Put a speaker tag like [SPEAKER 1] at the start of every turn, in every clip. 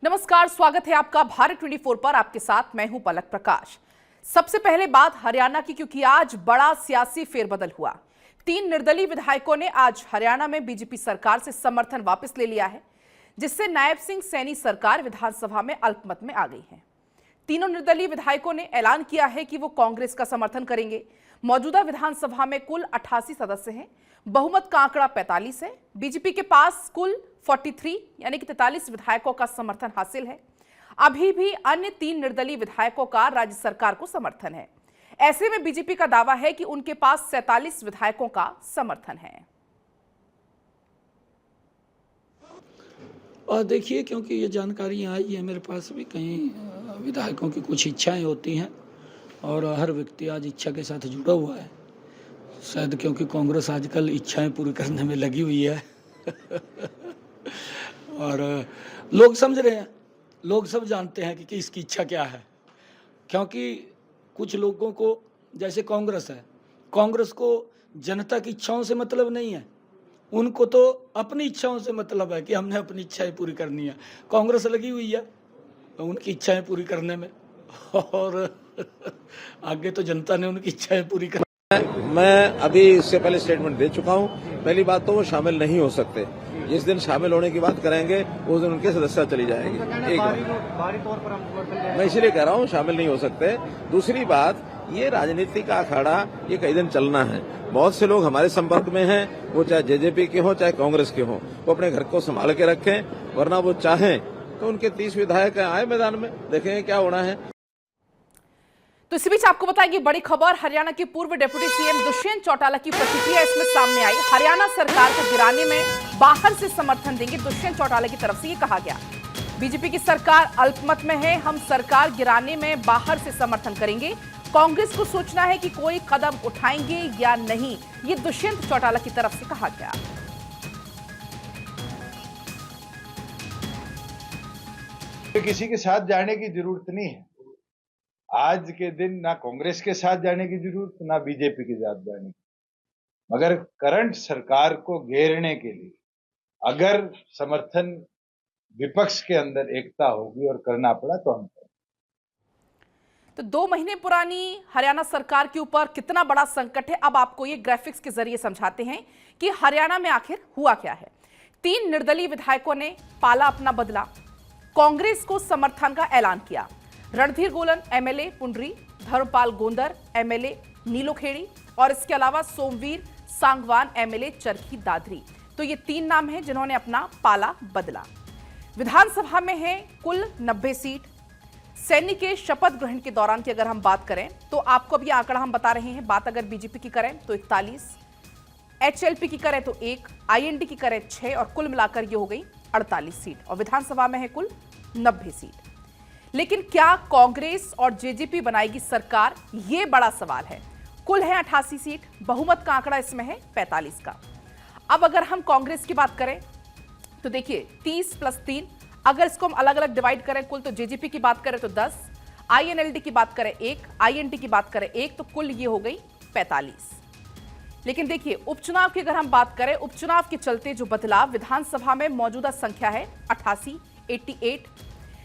[SPEAKER 1] नमस्कार, स्वागत है आपका भारत 24 पर। आपके साथ मैं हूं पलक प्रकाश। सबसे पहले बात हरियाणा की, क्योंकि आज बड़ा सियासी फेरबदल हुआ। 3 निर्दलीय विधायकों ने आज हरियाणा में बीजेपी सरकार से समर्थन वापस ले लिया है, जिससे नायब सिंह सैनी सरकार विधानसभा में अल्पमत में आ गई है। तीनों निर्दलीय विधायकों ने ऐलान किया है कि वो कांग्रेस का समर्थन करेंगे। मौजूदा विधानसभा में कुल 88 सदस्य हैं, बहुमत का आंकड़ा 45 है। बीजेपी के पास कुल 43 यानी कि 43 विधायकों का समर्थन हासिल है। अभी भी अन्य 3 निर्दलीय विधायकों का राज्य सरकार को समर्थन है। ऐसे में बीजेपी का दावा है कि उनके पास 47 विधायकों का समर्थन है।
[SPEAKER 2] और देखिए, क्योंकि ये जानकारियाँ आई है मेरे पास भी, कई विधायकों की कुछ इच्छाएं होती हैं और हर व्यक्ति आज इच्छा के साथ जुड़ा हुआ है। शायद क्योंकि कांग्रेस आजकल इच्छाएं पूरी करने में लगी हुई है और लोग समझ रहे हैं, लोग सब जानते हैं कि किसकी इच्छा क्या है। क्योंकि कुछ लोगों को, जैसे कांग्रेस है, कांग्रेस को जनता की इच्छाओं से मतलब नहीं है, उनको तो अपनी इच्छाओं से मतलब है कि हमने अपनी इच्छाएं पूरी करनी है। कांग्रेस लगी हुई है उनकी इच्छाएं पूरी करने में और आगे तो जनता ने उनकी इच्छाएं पूरी कर।
[SPEAKER 3] मैं अभी इससे पहले स्टेटमेंट दे चुका हूं। पहली बात तो वो शामिल नहीं हो सकते। जिस दिन शामिल होने की बात करेंगे उस दिन उनकी सदस्यता चली जाएगी। एक मैं इसलिए कह रहा हूं शामिल नहीं हो सकते। दूसरी बात, ये राजनीति का अखाड़ा ये कई दिन चलना है। बहुत से लोग हमारे संपर्क में हैं, वो चाहे जेजेपी के हों चाहे कांग्रेस के हों, वो अपने घर को संभाल के रखें, वरना वो चाहें तो उनके 30 विधायक आए मैदान में, देखेंगे क्या होना है।
[SPEAKER 1] तो इसी बीच आपको बताएंगे बड़ी खबर। हरियाणा के पूर्व डिप्टी सीएम दुष्यंत चौटाला की प्रतिक्रिया इसमें सामने आई। हरियाणा सरकार को गिराने में बाहर से समर्थन देंगे, दुष्यंत चौटाला की तरफ से ये कहा गया। बीजेपी की सरकार अल्पमत में है, हम सरकार गिराने में बाहर से समर्थन करेंगे। कांग्रेस को सोचना है कि कोई कदम उठाएंगे या नहीं, ये दुष्यंत चौटाला की तरफ से कहा गया।
[SPEAKER 4] किसी के साथ जाने की जरूरत नहीं है। आज के दिन ना कांग्रेस के साथ जाने की जरूरत, ना बीजेपी के साथ जाने की। मगर करंट सरकार को घेरने के लिए अगर समर्थन विपक्ष के अंदर एकता होगी और करना पड़ा तो हम करें।
[SPEAKER 1] तो 2 महीने पुरानी हरियाणा सरकार के ऊपर कितना बड़ा संकट है, अब आपको ये ग्राफिक्स के जरिए समझाते हैं कि हरियाणा में आखिर हुआ क्या है। 3 निर्दलीय विधायकों ने पाला अपना बदला, कांग्रेस को समर्थन का ऐलान किया। रणधीर गोलन एमएलए पुंडरी, धर्मपाल गोंदर एमएलए नीलोखेड़ी और इसके अलावा सोमवीर सांगवान एमएलए चरखी दादरी। तो ये 3 नाम हैं जिन्होंने अपना पाला बदला। विधानसभा में है कुल 90 सीट। सैनी के शपथ ग्रहण के दौरान की अगर हम बात करें तो आपको अब ये आंकड़ा हम बता रहे हैं। बात अगर बीजेपी की करें तो 41, एचएलपी की करें तो 1, आईएनडी की करें 6 और कुल मिलाकर ये हो गई 48 सीट। और विधानसभा में है कुल 90 सीट। लेकिन क्या कांग्रेस और जेजेपी बनाएगी सरकार, ये बड़ा सवाल है। कुल है 88 सीट, बहुमत का आंकड़ा इसमें है 45 का। अब अगर हम कांग्रेस की बात करें तो देखिए 30 + 3, अगर इसको हम अलग अलग डिवाइड करें कुल, तो जेजेपी की बात करें तो 10, आईएनएलडी की बात करें 1, आईएनटी की बात करें 1, तो कुल ये हो गई 45। लेकिन देखिए उपचुनाव की अगर हम बात करें, उपचुनाव के चलते जो बदलाव, विधानसभा में मौजूदा संख्या है 88।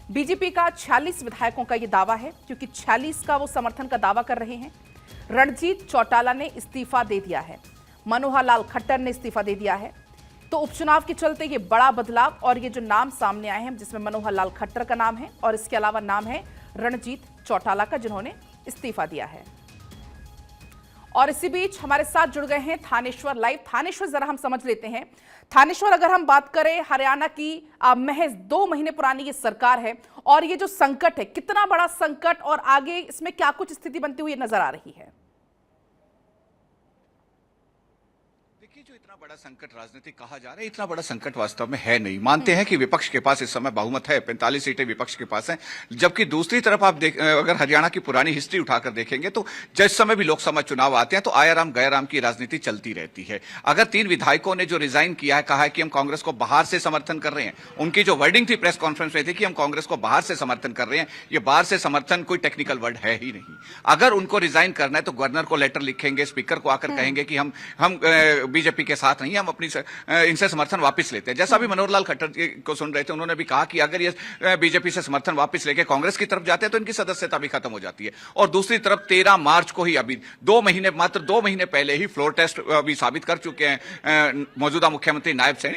[SPEAKER 1] बीजेपी का 46 विधायकों का यह दावा है, क्योंकि 46 का वो समर्थन का दावा कर रहे हैं। रणजीत चौटाला ने इस्तीफा दे दिया है, मनोहर लाल खट्टर ने इस्तीफा दे दिया है। तो उपचुनाव के चलते ये बड़ा बदलाव, और ये जो नाम सामने आए हैं जिसमें मनोहर लाल खट्टर का नाम है और इसके अलावा नाम है रणजीत चौटाला का, जिन्होंने इस्तीफा दिया है। और इसी बीच हमारे साथ जुड़ गए हैं थानेश्वर लाइव। थानेश्वर, जरा हम समझ लेते हैं। थानेश्वर, अगर हम बात करें हरियाणा की महज 2 महीने पुरानी ये सरकार है और ये जो संकट है, कितना बड़ा संकट और आगे इसमें क्या कुछ स्थिति बनती हुई नजर आ रही है?
[SPEAKER 5] जो इतना बड़ा संकट राजनीतिक कहा जा रहा है, इतना बड़ा संकट वास्तव में है नहीं। मानते हैं कि विपक्ष के पास इस समय बहुमत है, 45 सीटें विपक्ष के पास हैं। जबकि दूसरी तरफ आप अगर हरियाणा की पुरानी हिस्ट्री उठाकर देखेंगे तो जिस समय भी लोकसभा चुनाव आते हैं तो आयाराम गयाराम की राजनीति चलती रहती है। अगर 3 विधायकों ने जो रिजाइन किया है, कहा है कि हम कांग्रेस को बाहर से समर्थन कर रहे हैं, उनकी जो वर्डिंग थी प्रेस कॉन्फ्रेंस में थी कि हम कांग्रेस को बाहर से समर्थन कर रहे हैं, ये बाहर से समर्थन कोई टेक्निकल वर्ड है ही नहीं। अगर उनको रिजाइन करना है तो गवर्नर को लेटर लिखेंगे, स्पीकर को आकर कहेंगे कि हम बीजेपी बीजेपी के साथ नहीं है, हम अपनी इनसे समर्थन वापस लेते हैं। जैसा भी मनोहर लाल खट्टर जी को सुन रहे थे, उन्होंने भी कहा कि अगर ये बीजेपी से समर्थन वापस लेके कांग्रेस की तरफ जाते हैं तो इनकी सदस्यता भी खत्म हो जाती है। और दूसरी तरफ 13 मार्च को ही अभी मात्र 2 महीने पहले ही फ्लोर टेस्ट भी साबित कर चुके हैं मौजूदा मुख्यमंत्री नायब सैनी।